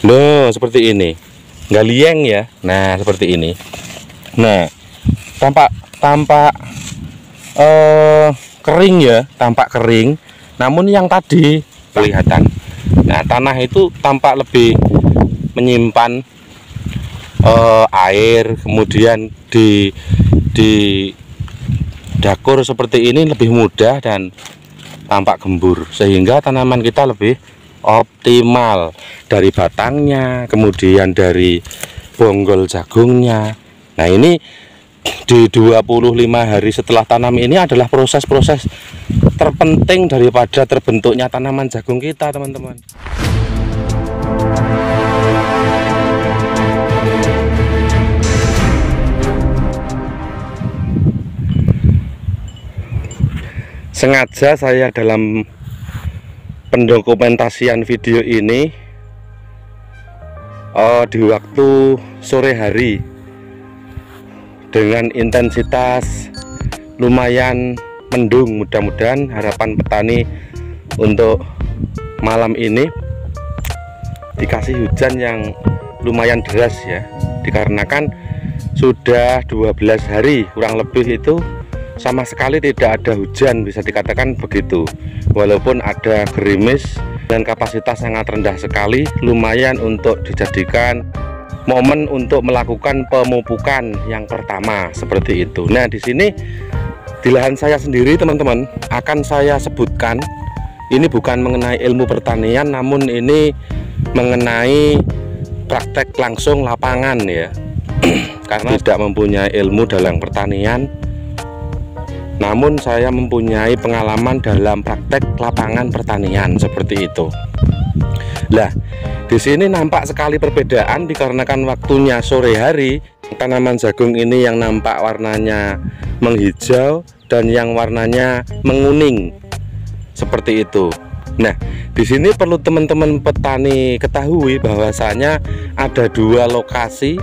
Loh, seperti ini. Nggak lieng ya. Nah, seperti ini. Nah, tampak kering ya, tampak kering. Namun yang tadi kelihatan. Nah, tanah itu tampak lebih menyimpan air, kemudian di dakur seperti ini lebih mudah dan tampak gembur, sehingga tanaman kita lebih optimal dari batangnya, kemudian dari bonggol jagungnya. Nah, ini di 25 hari setelah tanam ini adalah proses-proses terpenting daripada terbentuknya tanaman jagung kita, teman-teman. Sengaja saya dalam pendokumentasian video ini di waktu sore hari dengan intensitas lumayan mendung. Mudah-mudahan harapan petani untuk malam ini dikasih hujan yang lumayan deras ya, dikarenakan sudah 12 hari kurang lebih itu sama sekali tidak ada hujan, bisa dikatakan begitu. Walaupun ada gerimis dan kapasitas sangat rendah sekali, lumayan untuk dijadikan momen untuk melakukan pemupukan yang pertama seperti itu. Nah, di sini di lahan saya sendiri, teman-teman, akan saya sebutkan ini bukan mengenai ilmu pertanian, namun ini mengenai praktek langsung lapangan ya. Karena tidak mempunyai ilmu dalam pertanian, namun saya mempunyai pengalaman dalam praktek lapangan pertanian seperti itu. Lah, di sini nampak sekali perbedaan dikarenakan waktunya sore hari. Tanaman jagung ini yang nampak warnanya menghijau dan yang warnanya menguning seperti itu. Nah, di sini perlu teman-teman petani ketahui bahwasanya ada tiga lokasi.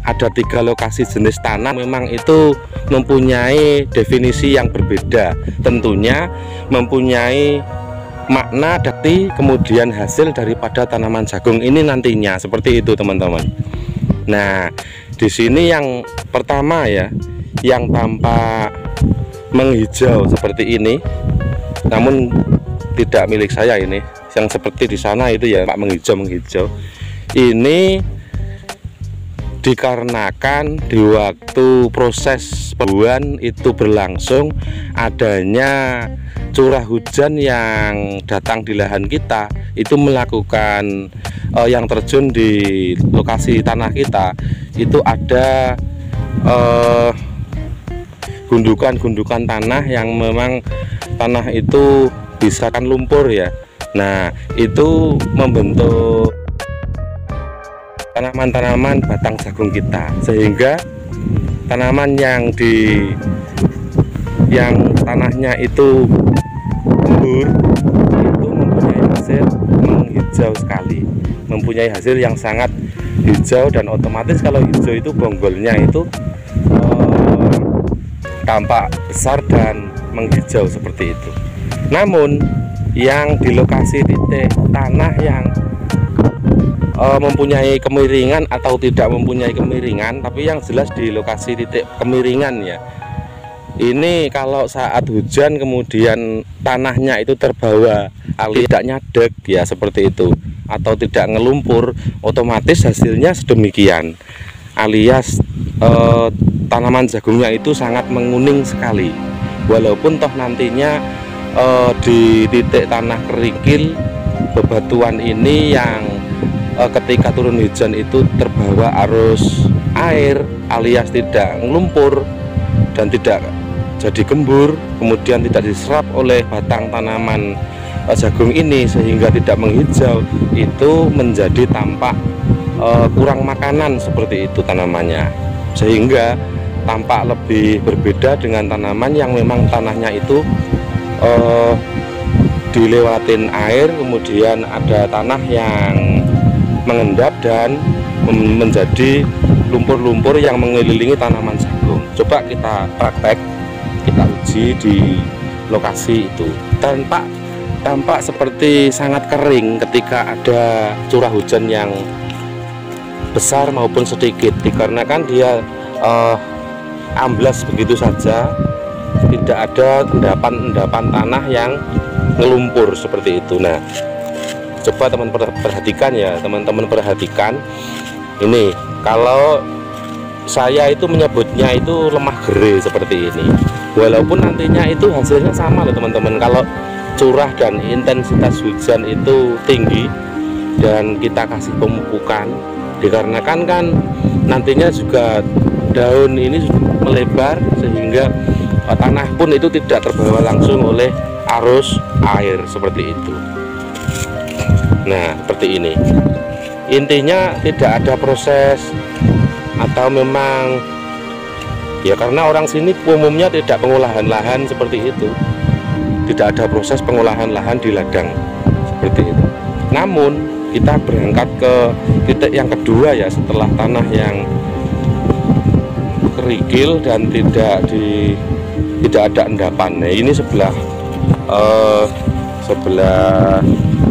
Ada 3 lokasi jenis tanah memang itu mempunyai definisi yang berbeda, tentunya mempunyai makna dati kemudian hasil daripada tanaman jagung ini nantinya seperti itu, teman-teman. Nah, di sini yang pertama ya, yang tampak menghijau seperti ini, namun tidak milik saya ini, yang seperti di sana itu ya Pak, menghijau. Ini dikarenakan di waktu proses pembuahan itu berlangsung adanya curah hujan yang datang di lahan kita, itu melakukan yang terjun di lokasi tanah kita itu ada gundukan-gundukan tanah yang memang tanah itu bisa kan lumpur ya. Nah, itu membentuk tanaman-tanaman batang jagung kita, sehingga tanaman yang tanahnya itu gembur itu mempunyai hasil menghijau sekali, mempunyai hasil yang sangat hijau, dan otomatis kalau hijau itu bonggolnya itu tampak besar dan menghijau seperti itu. Namun yang di lokasi titik tanah yang mempunyai kemiringan atau tidak mempunyai kemiringan, tapi yang jelas di lokasi titik kemiringan ya, ini kalau saat hujan kemudian tanahnya itu terbawa alias tidak nyadek ya seperti itu, atau tidak ngelumpur, otomatis hasilnya sedemikian, alias tanaman jagungnya itu sangat menguning sekali. Walaupun toh nantinya di titik tanah kerikil bebatuan ini yang ketika turun hujan itu terbawa arus air alias tidak ngelumpur dan tidak jadi gembur, kemudian tidak diserap oleh batang tanaman jagung ini sehingga tidak menghijau, itu menjadi tampak kurang makanan seperti itu tanamannya, sehingga tampak lebih berbeda dengan tanaman yang memang tanahnya itu dilewatin air, kemudian ada tanah yang mengendap dan menjadi lumpur-lumpur yang mengelilingi tanaman jagung. Coba kita praktek, kita uji di lokasi itu. Tampak tampak seperti sangat kering ketika ada curah hujan yang besar maupun sedikit, dikarenakan dia amblas begitu saja, tidak ada endapan tanah yang ngelumpur seperti itu. Nah, coba teman-teman perhatikan ya, teman-teman perhatikan ini. Kalau saya itu menyebutnya itu lemah gere seperti ini, walaupun nantinya itu hasilnya sama loh teman-teman. Kalau curah dan intensitas hujan itu tinggi dan kita kasih pemupukan, dikarenakan kan nantinya juga daun ini melebar sehingga tanah pun itu tidak terbawa langsung oleh arus air seperti itu. Nah, seperti ini. Intinya tidak ada proses, atau memang ya karena orang sini umumnya tidak pengolahan lahan seperti itu. Tidak ada proses pengolahan lahan di ladang seperti itu. Namun kita berangkat ke titik yang kedua ya, setelah tanah yang kerikil dan tidak ada endapan. Nah, ini sebelah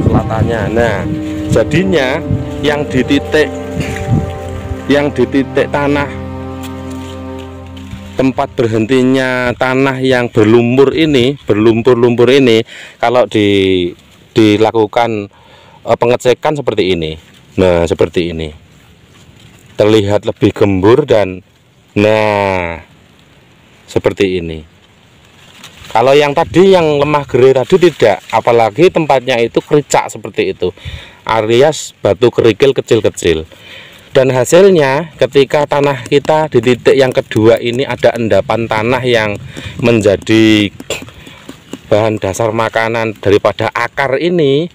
selatannya. Nah, jadinya yang di titik tanah, tempat berhentinya tanah yang berlumpur ini, kalau dilakukan pengecekan seperti ini. Nah, seperti ini terlihat lebih gembur dan nah seperti ini. Kalau yang tadi yang lemah gere tadi tidak, apalagi tempatnya itu kericak seperti itu, alias batu kerikil kecil-kecil. Dan hasilnya ketika tanah kita di titik yang kedua ini ada endapan tanah yang menjadi bahan dasar makanan daripada akar ini,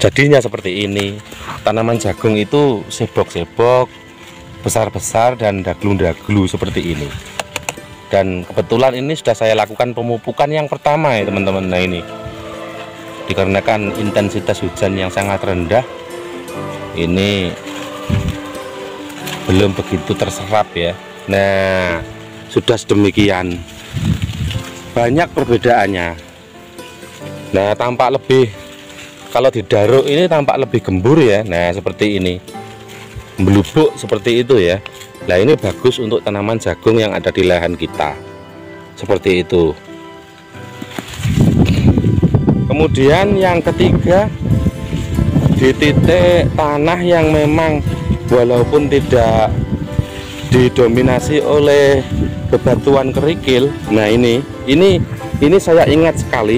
jadinya seperti ini. Tanaman jagung itu sebok-sebok, besar-besar dan daglu-daglu seperti ini. Dan kebetulan ini sudah saya lakukan pemupukan yang pertama ya teman-teman. Nah, ini dikarenakan intensitas hujan yang sangat rendah, ini belum begitu terserap ya. Nah, sudah sedemikian banyak perbedaannya. Nah, tampak lebih, kalau didaruk ini tampak lebih gembur ya. Nah, seperti ini, melubuk seperti itu ya. Nah, ini bagus untuk tanaman jagung yang ada di lahan kita seperti itu. Kemudian yang ketiga, di titik tanah yang memang walaupun tidak didominasi oleh bebatuan kerikil. Nah, ini saya ingat sekali.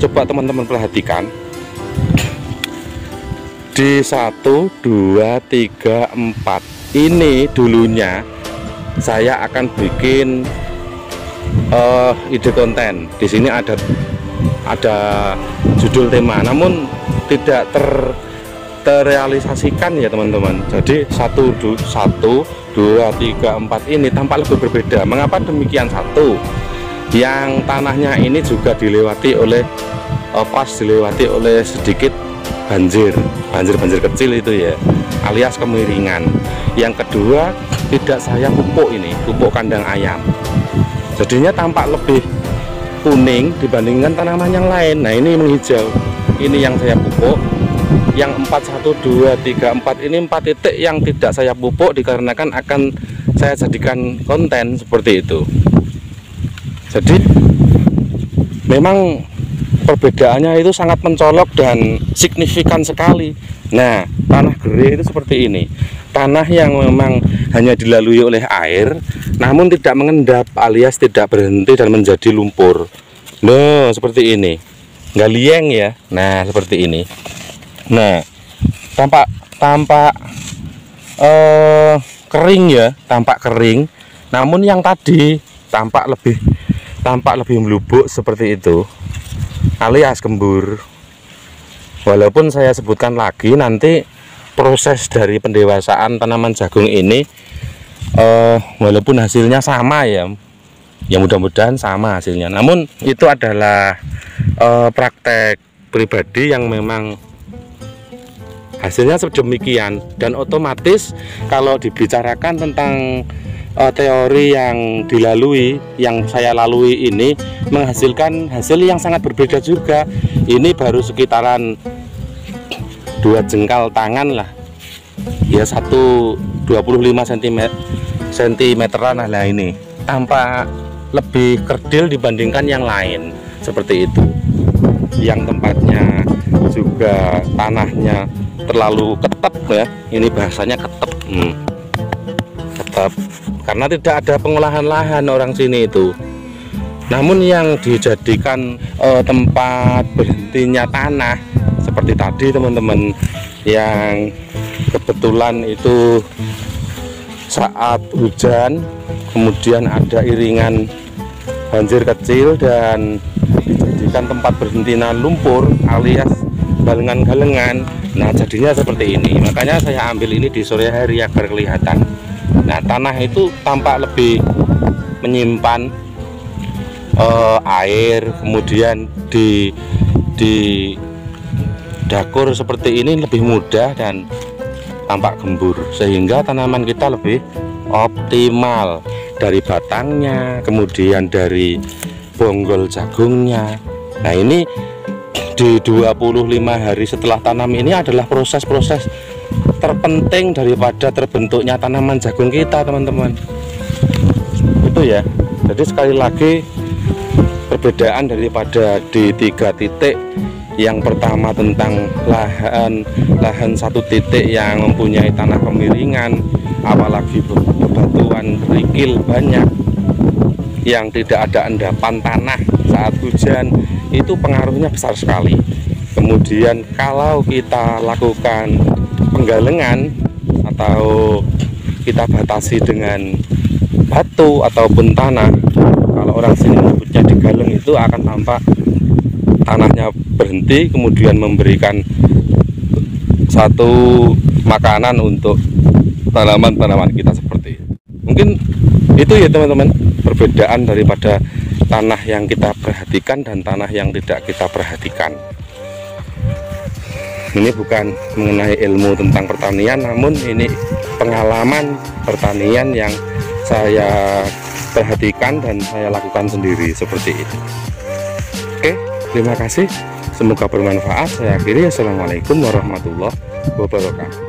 Coba teman-teman perhatikan. Di 1, 2, 3, 4 ini dulunya saya akan bikin ide konten. Di sini ada judul tema, namun tidak terrealisasikan ya teman-teman. Jadi 1, 2, 3, 4 ini tampak lebih berbeda. Mengapa demikian? Satu, yang tanahnya ini juga dilewati oleh sedikit banjir kecil itu ya, alias kemiringan. Yang kedua, tidak saya pupuk, ini pupuk kandang ayam, jadinya tampak lebih kuning dibandingkan tanaman yang lain. Nah, ini menghijau, ini yang saya pupuk. Yang 4, 1, 2, 3, 4 ini 4 titik yang tidak saya pupuk, dikarenakan akan saya jadikan konten seperti itu. Jadi memang perbedaannya itu sangat mencolok dan signifikan sekali. Nah, tanah gere itu seperti ini, tanah yang memang hanya dilalui oleh air namun tidak mengendap alias tidak berhenti dan menjadi lumpur. Nah, seperti ini, nggak lieng ya. Nah, seperti ini. Nah, tampak kering ya, tampak kering. Namun yang tadi tampak lebih melubuk seperti itu, alias gembur. Walaupun saya sebutkan lagi nanti proses dari pendewasaan tanaman jagung ini, walaupun hasilnya sama ya mudah-mudahan sama hasilnya, namun itu adalah praktek pribadi yang memang hasilnya sedemikian. Dan otomatis kalau dibicarakan tentang teori yang dilalui, yang saya lalui ini menghasilkan hasil yang sangat berbeda juga. Ini baru sekitaran 2 jengkal tangan lah ya, 25 cm-an lah. Ini tampak lebih kerdil dibandingkan yang lain seperti itu, yang tempatnya juga tanahnya terlalu ketep ya. Ini bahasanya ketep, ketep karena tidak ada pengolahan lahan orang sini itu. Namun yang dijadikan tempat berhentinya tanah seperti tadi teman-teman, yang kebetulan itu saat hujan kemudian ada iringan banjir kecil dan dijadikan tempat berhentinya lumpur alias galengan-galengan. Nah jadinya seperti ini, makanya saya ambil ini di sore hari agar kelihatan. Nah tanah itu tampak lebih menyimpan air, kemudian di dakur seperti ini lebih mudah dan tampak gembur, sehingga tanaman kita lebih optimal dari batangnya, kemudian dari bonggol jagungnya. Nah ini di 25 hari setelah tanam ini adalah proses-proses terpenting daripada terbentuknya tanaman jagung kita teman-teman, itu ya. Jadi sekali lagi perbedaan daripada di 3 titik. Yang pertama tentang lahan 1 titik yang mempunyai tanah kemiringan, apalagi bebatuan kerikil banyak, yang tidak ada endapan tanah saat hujan, itu pengaruhnya besar sekali. Kemudian kalau kita lakukan penggalengan atau kita batasi dengan batu ataupun tanah, kalau orang sini menyebutnya digaleng, itu akan tampak tanahnya berhenti, kemudian memberikan satu makanan untuk tanaman-tanaman kita seperti itu. Mungkin itu ya teman-teman, perbedaan daripada tanah yang kita perhatikan dan tanah yang tidak kita perhatikan. Ini bukan mengenai ilmu tentang pertanian, namun ini pengalaman pertanian yang saya perhatikan dan saya lakukan sendiri seperti itu. Oke, terima kasih, semoga bermanfaat. Saya akhiri, assalamualaikum warahmatullahi wabarakatuh.